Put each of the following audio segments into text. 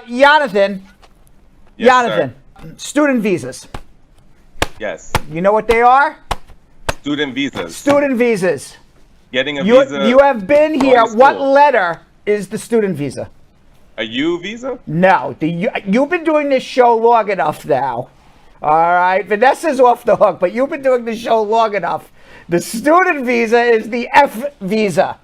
Jonathan. Yes, Jonathan, student visas. Yes. You know what they are? Student visas. Student visas. Getting a visa. You have been here. What letter is the student visa? A U visa? No. You've been doing this show long enough now. All right. Vanessa's off the hook, but you've been doing this show long enough. The student visa is the F visa.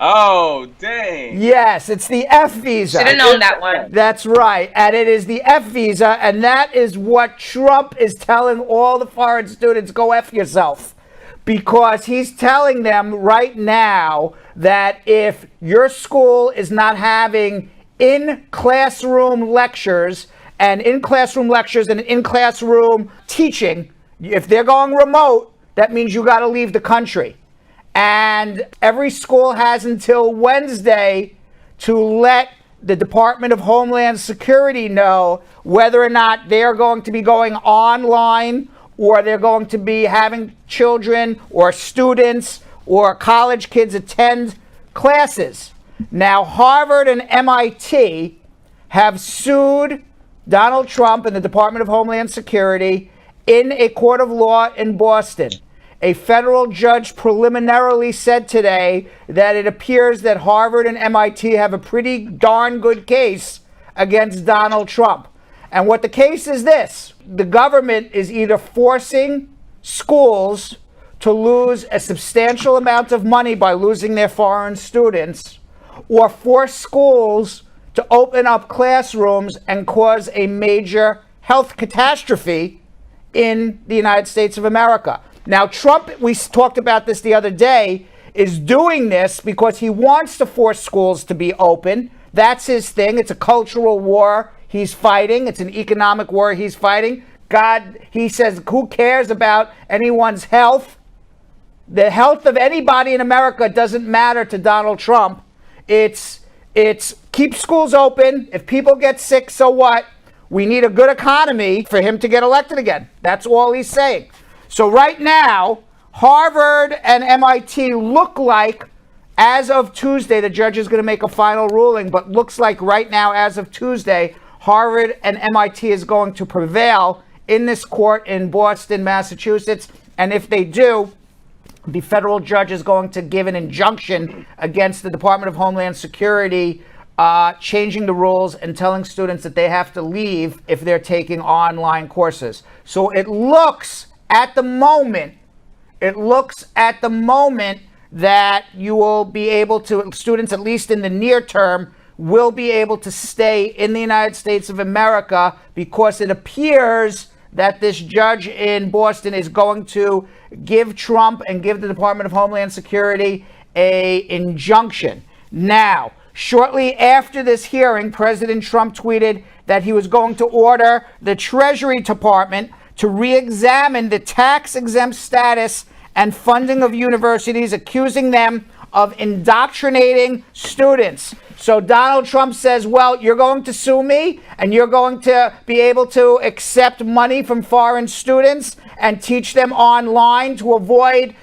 Oh, dang. Yes, it's the F visa. Should have known that one. That's right. And it is the F visa, and that is what Trump is telling all the foreign students, go F yourself. Because he's telling them right now that if your school is not having in-classroom lectures and in-classroom teaching, if they're going remote, that means you got to leave the country. And every school has until Wednesday to let the Department of Homeland Security know whether or not they're going to be going online or they're going to be having children or students or college kids attend classes. Now, Harvard and MIT have sued Donald Trump and the Department of Homeland Security in a court of law in Boston. A federal judge preliminarily said today that it appears that Harvard and MIT have a pretty darn good case against Donald Trump. And what the case is this: the government is either forcing schools to lose a substantial amount of money by losing their foreign students, or force schools to open up classrooms and cause a major health catastrophe in the United States of America. Now, Trump, we talked about this the other day, is doing this because he wants to force schools to be open. That's his thing. It's a cultural war he's fighting. It's an economic war he's fighting. God, he says, who cares about anyone's health? The health of anybody in America doesn't matter to Donald Trump. It's keep schools open. If people get sick, so what? We need a good economy for him to get elected again. That's all he's saying. So right now, Harvard and MIT look like, as of Tuesday, the judge is going to make a final ruling, but looks like right now, as of Tuesday, Harvard and MIT is going to prevail in this court in Boston, Massachusetts. And if they do, the federal judge is going to give an injunction against the Department of Homeland Security, changing the rules and telling students that they have to leave if they're taking online courses. So it looks at the moment that you will be able to, students, at least in the near term, will be able to stay in the United States of America, because it appears that this judge in Boston is going to give Trump and give the Department of Homeland Security an injunction. Now, shortly after this hearing, President Trump tweeted that he was going to order the Treasury Department to re-examine the tax-exempt status and funding of universities, accusing them of indoctrinating students. So Donald Trump says, well, you're going to sue me, and you're going to be able to accept money from foreign students and teach them online to avoid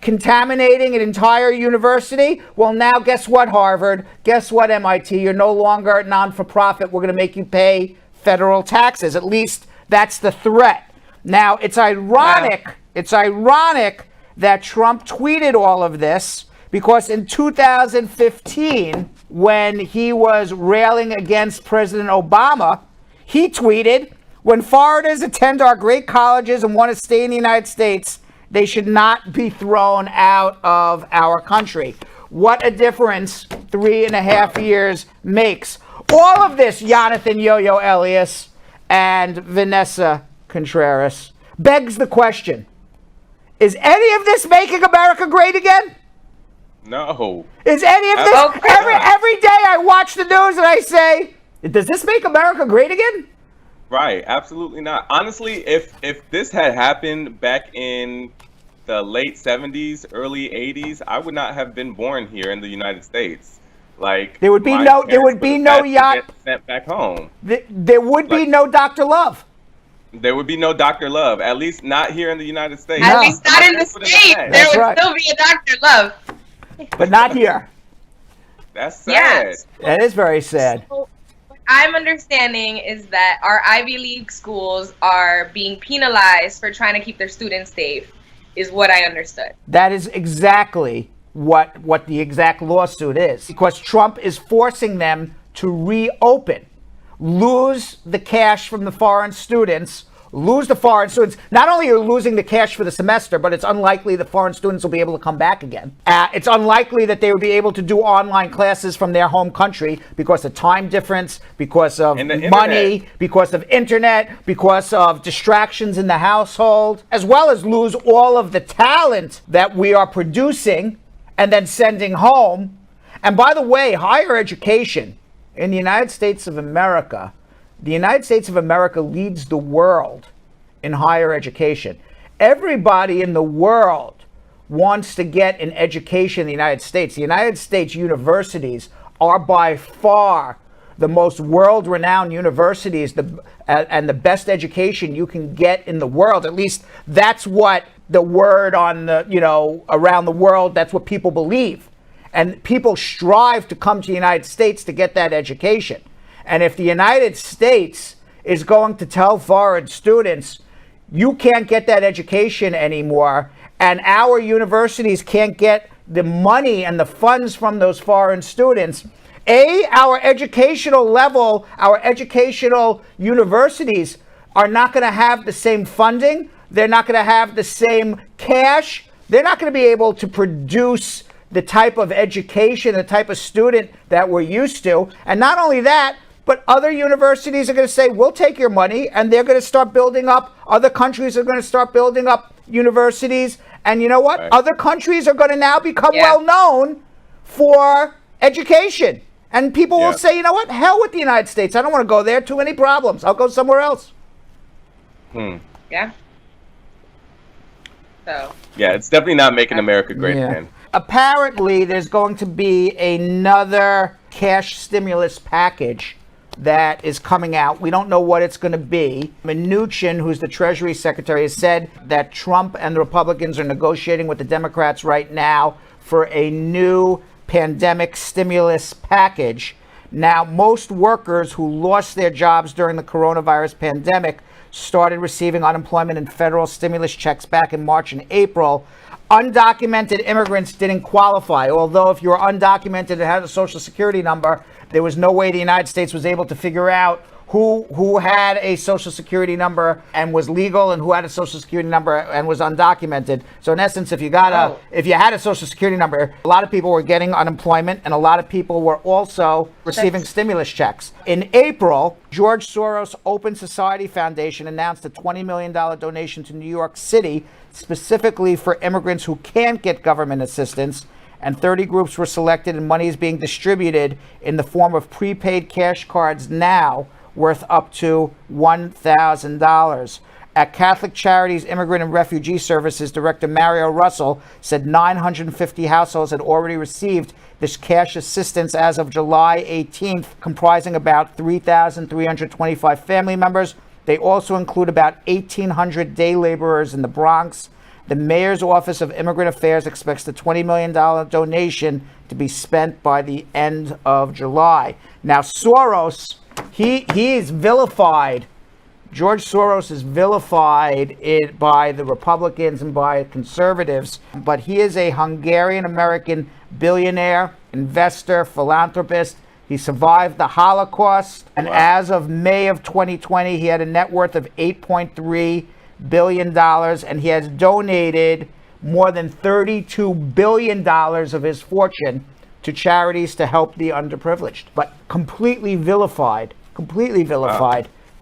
contaminating an entire university. Well, now guess what, Harvard? Guess what, MIT? You're no longer non-for-profit. We're going to make you pay federal taxes. At least that's the threat. Now, it's ironic that Trump tweeted all of this, because in 2015, when he was railing against President Obama, he tweeted, when foreigners attend our great colleges and want to stay in the United States, they should not be thrown out of our country. What a difference 3.5 years makes. All of this, Jonathan Yo-Yo Elias and Vanessa Contreras, begs the question: is any of this making America great again? No. Is any of this? Every day I watch the news and I say, does this make America great again? Right, absolutely not. Honestly, if this had happened back in the late 70s, early 80s, I would not have been born here in the United States. Like, there would be no yacht sent back home. There would be no Dr. Love. There would be no Dr. Love, at least not here in the United States. At least not in the States. There would still be a Dr. Love. But not here. That's sad. Yes. That is very sad. So, I'm understanding is that our Ivy League schools are being penalized for trying to keep their students safe, is what I understood. That is exactly what the exact lawsuit is, because Trump is forcing them to reopen, lose the cash from the foreign students. Not only are you losing the cash for the semester, but it's unlikely the foreign students will be able to come back again. It's unlikely that they would be able to do online classes from their home country because of time difference, because of money, because of internet, because of distractions in the household, as well as lose all of the talent that we are producing and then sending home. And by the way, higher education in the United States of America, the United States of America leads the world in higher education. Everybody in the world wants to get an education in the United States. The United States universities are by far the most world-renowned universities and the best education you can get in the world. At least that's what the word on the, around the world, that's what people believe. And people strive to come to the United States to get that education. And if the United States is going to tell foreign students, you can't get that education anymore, and our universities can't get the money and the funds from those foreign students, our educational level, our educational universities are not going to have the same funding. They're not going to have the same cash. They're not going to be able to produce the type of education, the type of student that we're used to. And not only that, but other universities are going to say, we'll take your money, and they're going to start building up. Other countries are going to start building up universities. And you know what? Right. Other countries are going to now become well known for education. And people will say, you know what? Hell with the United States. I don't want to go there. Too many problems. I'll go somewhere else. Yeah. So. Yeah, it's definitely not making America great again. Apparently, there's going to be another cash stimulus package that is coming out. We don't know what it's going to be. Mnuchin, who's the Treasury Secretary, has said that Trump and the Republicans are negotiating with the Democrats right now for a new pandemic stimulus package. Now, most workers who lost their jobs during the coronavirus pandemic started receiving unemployment and federal stimulus checks back in March and April. Undocumented immigrants didn't qualify, although if you were undocumented and had a social security number, there was no way the United States was able to figure out who had a social security number and was legal and who had a social security number and was undocumented. So in essence, if you had a social security number, a lot of people were getting unemployment and a lot of people were also receiving stimulus checks. In April, George Soros Open Society Foundation announced a $20 million donation to New York City specifically for immigrants who can't get government assistance. And 30 groups were selected, and money is being distributed in the form of prepaid cash cards now worth up to $1,000. At Catholic Charities Immigrant and Refugee Services, Director Mario Russell said 950 households had already received this cash assistance as of July 18th, comprising about 3,325 family members. They also include about 1,800 day laborers in the Bronx. The Mayor's Office of Immigrant Affairs expects the $20 million donation to be spent by the end of July. Now, Soros, he is vilified. George Soros is vilified by the Republicans and by conservatives, but he is a Hungarian-American billionaire, investor, philanthropist. He survived the Holocaust, and as of May of 2020, he had a net worth of $8.3 billion, and he has donated more than $32 billion of his fortune to charities to help the underprivileged, but completely vilified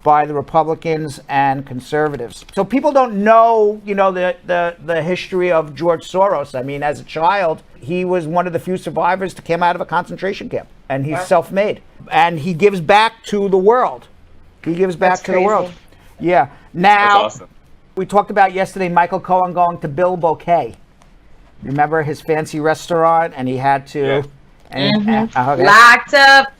by the Republicans and conservatives. So people don't know, the history of George Soros. I mean, as a child, he was one of the few survivors to come out of a concentration camp, and he's self-made, and he gives back to the world. The world. Yeah. Now, that's awesome. We talked about yesterday Michael Cohen going to Bill Bouquet. Remember his fancy restaurant, and he had to locked up.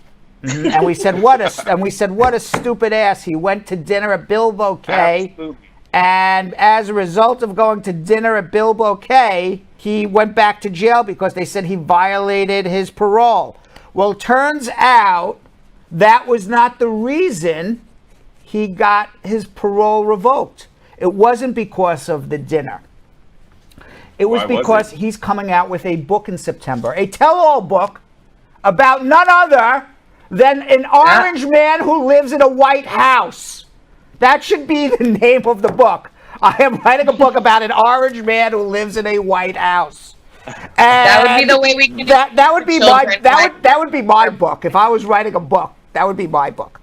And we said what a stupid ass. He went to dinner at Bill Bouquet. Absolutely. And as a result of going to dinner at Bill Bouquet, he went back to jail because they said he violated his parole. Well, it turns out that was not the reason he got his parole revoked. It wasn't because of the dinner. It was because he's coming out with a book in September, a tell-all book about none other than an orange man who lives in a White House. That should be the name of the book. I am writing a book about an orange man who lives in a White House. And that would be the way we can. That would be my book. If I was writing a book, that would be my book.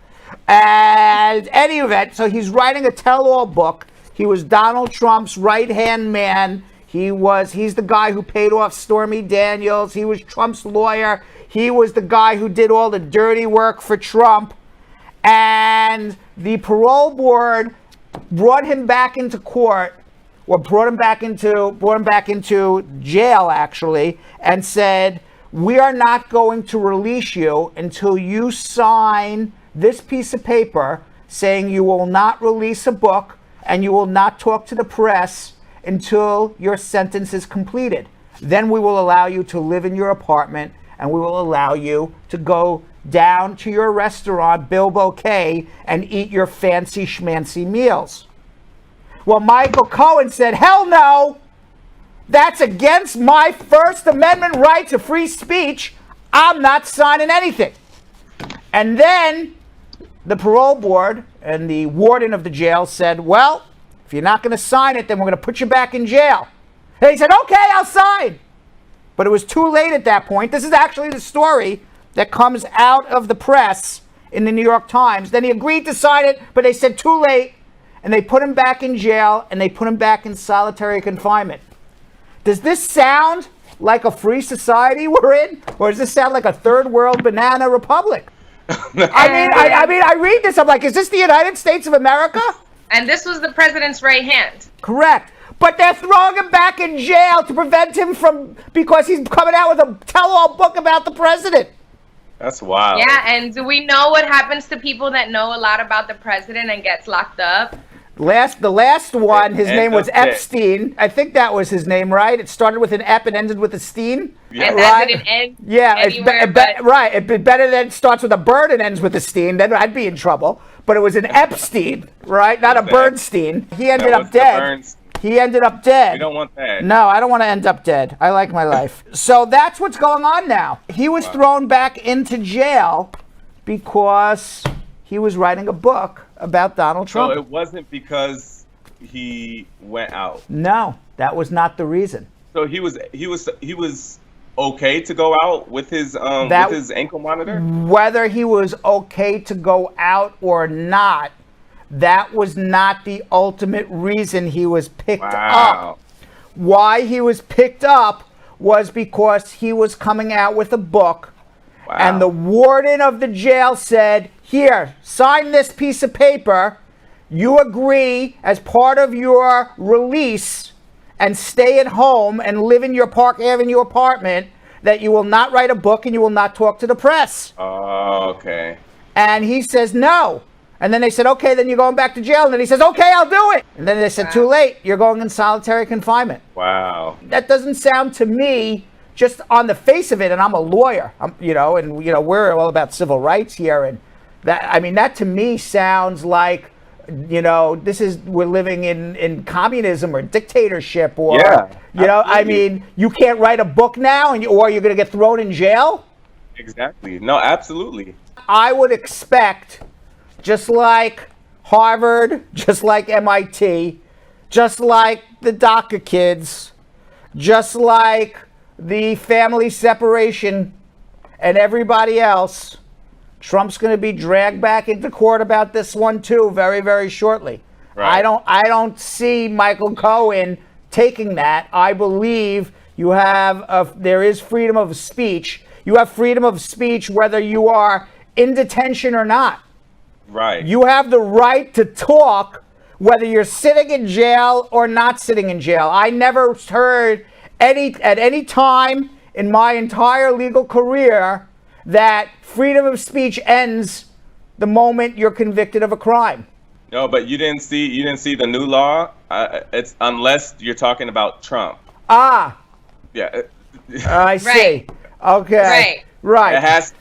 And any event, so he's writing a tell-all book. He was Donald Trump's right-hand man. He's the guy who paid off Stormy Daniels. He was Trump's lawyer. He was the guy who did all the dirty work for Trump. And the parole board brought him back into court, or brought him back into jail, actually, and said, we are not going to release you until you sign this piece of paper saying you will not release a book and you will not talk to the press until your sentence is completed. Then we will allow you to live in your apartment and we will allow you to go down to your restaurant, Bilbo K, and eat your fancy schmancy meals. Well, Michael Cohen said, hell no, that's against my First Amendment right to free speech. I'm not signing anything. And then the parole board and the warden of the jail said, well, if you're not going to sign it, then we're going to put you back in jail. And he said, okay, I'll sign. But it was too late at that point. This is actually the story that comes out of the press in the New York Times. Then he agreed to sign it, but they said too late, and they put him back in jail, and they put him back in solitary confinement. Does this sound like a free society we're in? Or does this sound like a third world banana republic? I mean, I read this, I'm like, is this the United States of America? And this was the president's right hand. Correct. But they're throwing him back in jail to prevent him from, because he's coming out with a tell-all book about the president. That's wild. Yeah, and do we know what happens to people that know a lot about the president and gets locked up? The last one, his name was Epstein. I think that was his name, right? It started with an Ep and ended with a Steen. Yeah. And right? that didn't end anywhere. Right. It'd be better than it starts with a bird and ends with a Steen. Then I'd be in trouble. But it was an Epstein, right? Not a Bernstein. He ended up dead. He ended up dead. You don't want that. No, I don't want to end up dead. I like my life. So that's what's going on now. He was thrown back into jail because he was writing a book about Donald Trump. So it wasn't because he went out. No, that was not the reason. So he was okay to go out with his ankle monitor? Whether he was okay to go out or not, that was not the ultimate reason he was picked up. Why he was picked up was because he was coming out with a book. Wow. And the warden of the jail said, here, sign this piece of paper. You agree as part of your release and stay at home and live in your Park Avenue apartment that you will not write a book and you will not talk to the press. Oh, okay. And he says no. And then they said, okay, then you're going back to jail. And then he says, okay, I'll do it. And then they said, too late. You're going in solitary confinement. Wow. That doesn't sound to me, just on the face of it, and I'm a lawyer, we're all about civil rights here. And that to me sounds like, we're living in communism or dictatorship or, you can't write a book now or you're going to get thrown in jail. Exactly. No, absolutely. I would expect, just like Harvard, just like MIT, just like the DACA kids, just like the family separation and everybody else, Trump's going to be dragged back into court about this one too very, very shortly. Right. I don't see Michael Cohen taking that. I believe there is freedom of speech. You have freedom of speech whether you are in detention or not. Right. You have the right to talk whether you're sitting in jail or not sitting in jail. I never heard at any time in my entire legal career that freedom of speech ends the moment you're convicted of a crime. No, but you didn't see the new law. It's unless you're talking about Trump. Ah. Yeah. I see. Okay. Right. It has.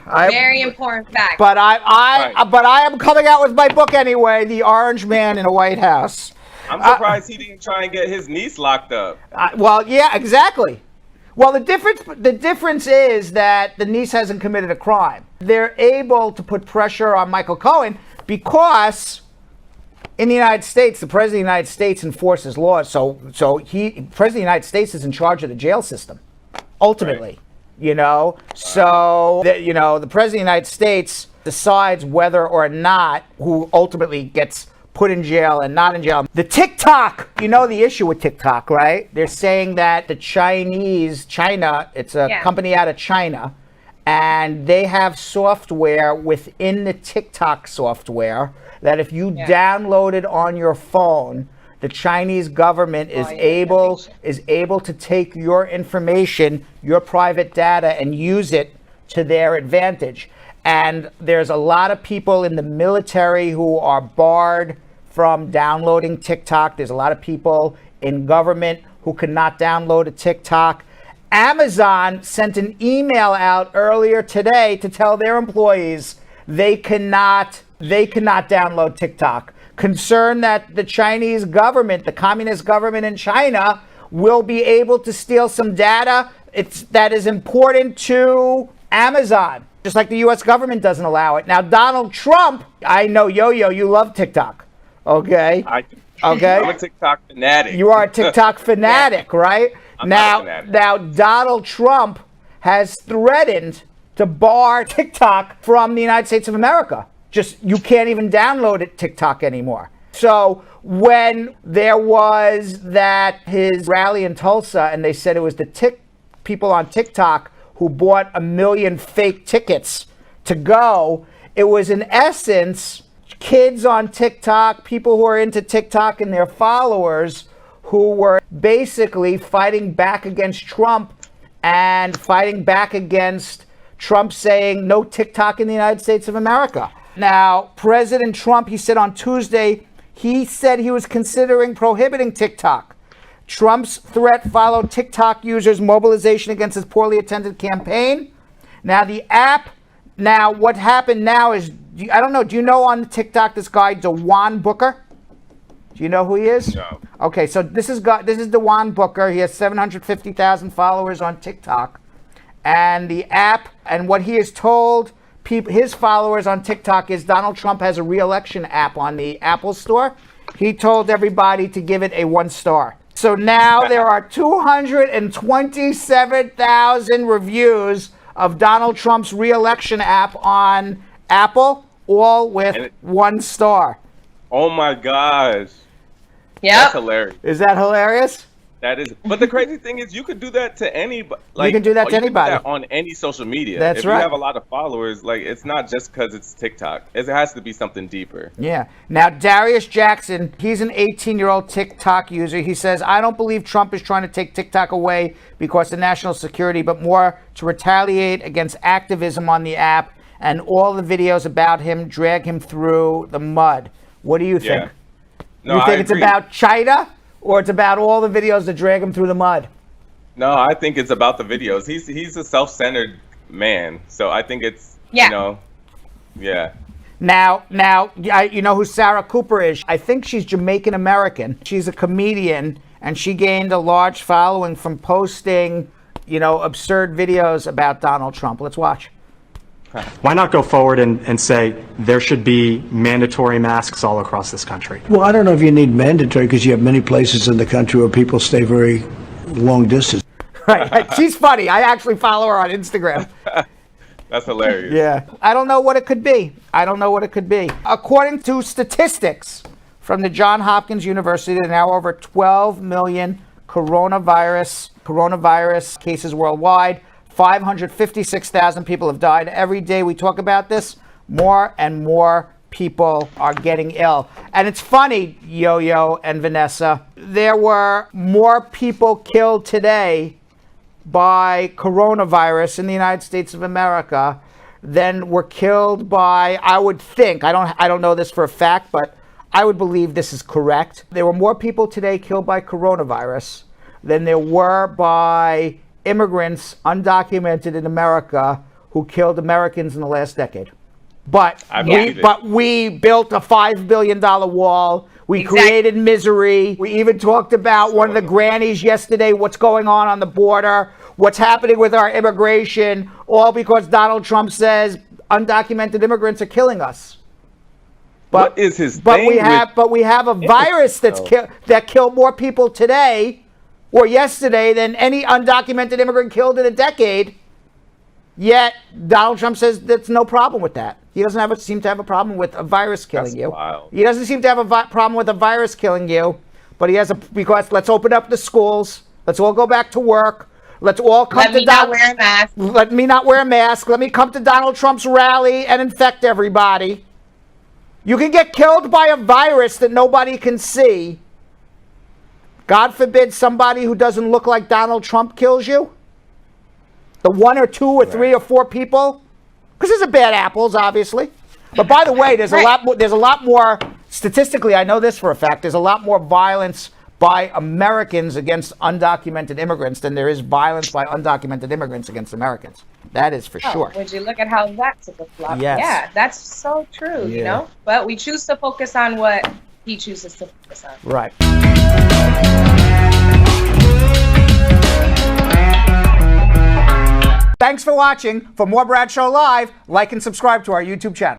Very important fact. But Right. but I am coming out with my book anyway, The Orange Man in a White House. I'm surprised he didn't try and get his niece locked up. Well, yeah, exactly. Well, the difference is that the niece hasn't committed a crime. They're able to put pressure on Michael Cohen because in the United States, the President of the United States enforces laws. So President of the United States is in charge of the jail system, ultimately. Right. You know, so the President of the United States decides whether or not who ultimately gets put in jail and not in jail. The Tik-Tok, you know the issue with Tik-Tok, right? They're saying that the China, it's a company out of China, and they have software within the Tik-Tok software that if you download it on your phone, the Chinese government is able to take your information, your private data, and use it to their advantage. And there's a lot of people in the military who are barred from downloading TikTok. There's a lot of people in government who cannot download a TikTok. Amazon sent an email out earlier today to tell their employees they cannot download TikTok. Concerned that the Chinese government, the communist government in China, will be able to steal some data that is important to Amazon, just like the U.S. government doesn't allow it. Now, Donald Trump, I know, Yo-Yo, you love TikTok, okay? Okay. I'm a TikTok fanatic. You are a TikTok fanatic, right? I'm not a fanatic. Now, Donald Trump has threatened to bar TikTok from the United States of America. Just, you can't even download it TikTok anymore. So when there was his rally in Tulsa, and they said it was the people on TikTok who bought 1 million fake tickets to go, it was in essence kids on TikTok, people who are into TikTok and their followers, who were basically fighting back against Trump and fighting back against Trump saying no TikTok in the United States of America. Now, President Trump, he said on Tuesday, he said he was considering prohibiting TikTok. Trump's threat followed TikTok users' mobilization against his poorly attended campaign. Now, the app, what happened now is, I don't know, do you know on TikTok this guy, Dewan Booker? Do you know who he is? No. Okay, so this is Dewan Booker. He has 750,000 followers on TikTok. And the app, and what he has told his followers on TikTok is Donald Trump has a re-election app on the Apple Store. He told everybody to give it a 1 star. So now there are 227,000 reviews of Donald Trump's re-election app on Apple, all with 1 star. Oh my gosh. Yeah. That's hilarious. Is that hilarious? That is, but the crazy thing is, you could do that to anybody. You can do that to anybody. Do that on any social media. That's right. If you have a lot of followers, it's not just because it's TikTok. It has to be something deeper. Yeah. Now, Darius Jackson, he's an 18-year-old TikTok user. He says, I don't believe Trump is trying to take TikTok away because of national security, but more to retaliate against activism on the app, and all the videos about him drag him through the mud. What do you think? Yeah. No, you think I it's agree. about China? Or it's about all the videos that drag him through the mud? No, I think it's about the videos. He's a self-centered man, so I think it's yeah. Now, you know who Sarah Cooper is? I think she's Jamaican American. She's a comedian, and she gained a large following from posting, absurd videos about Donald Trump. Let's watch. Why not go forward and say there should be mandatory masks all across this country? Well, I don't know if you need mandatory because you have many places in the country where people stay very long distance. Right. She's funny. I actually follow her on Instagram. That's hilarious. Yeah. I don't know what it could be. According to statistics from the Johns Hopkins University, there are now over 12 million coronavirus cases worldwide. 556,000 people have died. Every day we talk about this, more and more people are getting ill. And it's funny, Yo-Yo and Vanessa, there were more people killed today by coronavirus in the United States of America than were killed by, I would think, I don't know this for a fact, but I would believe this is correct. There were more people today killed by coronavirus than there were by immigrants, undocumented in America, who killed Americans in the last decade. But we built a $5 billion wall. We created misery. We even talked about one of the grannies yesterday, what's going on the border, what's happening with our immigration, all because Donald Trump says undocumented immigrants are killing us. But, what is his but thing we have a virus that killed more people today or yesterday than any undocumented immigrant killed in a decade. Yet Donald Trump says there's no problem with that. He doesn't seem to have a problem with a virus killing you. Wild. He doesn't seem to have a problem with a virus killing you, but he has because let's open up the schools. Let's all go back to work. Let's all come Let to me not wear a mask. Let me not wear a mask. Let me come to Donald Trump's rally and infect everybody. You can get killed by a virus that nobody can see. God forbid somebody who doesn't look like Donald Trump kills you. The 1 or 2 or 3 or 4 people, because there's a bad apples, obviously. But by the way, there's a lot more. There's a lot more statistically. I know this for a fact. There's a lot more violence by Americans against undocumented immigrants than there is violence by undocumented immigrants against Americans. That is for sure. Would you look at how that took a flop? Yes. Yeah, that's so true. You know, but we choose to focus on what he chooses to focus on. Right. Thanks for watching. For more Bradshaw Live, like and subscribe to our YouTube channel.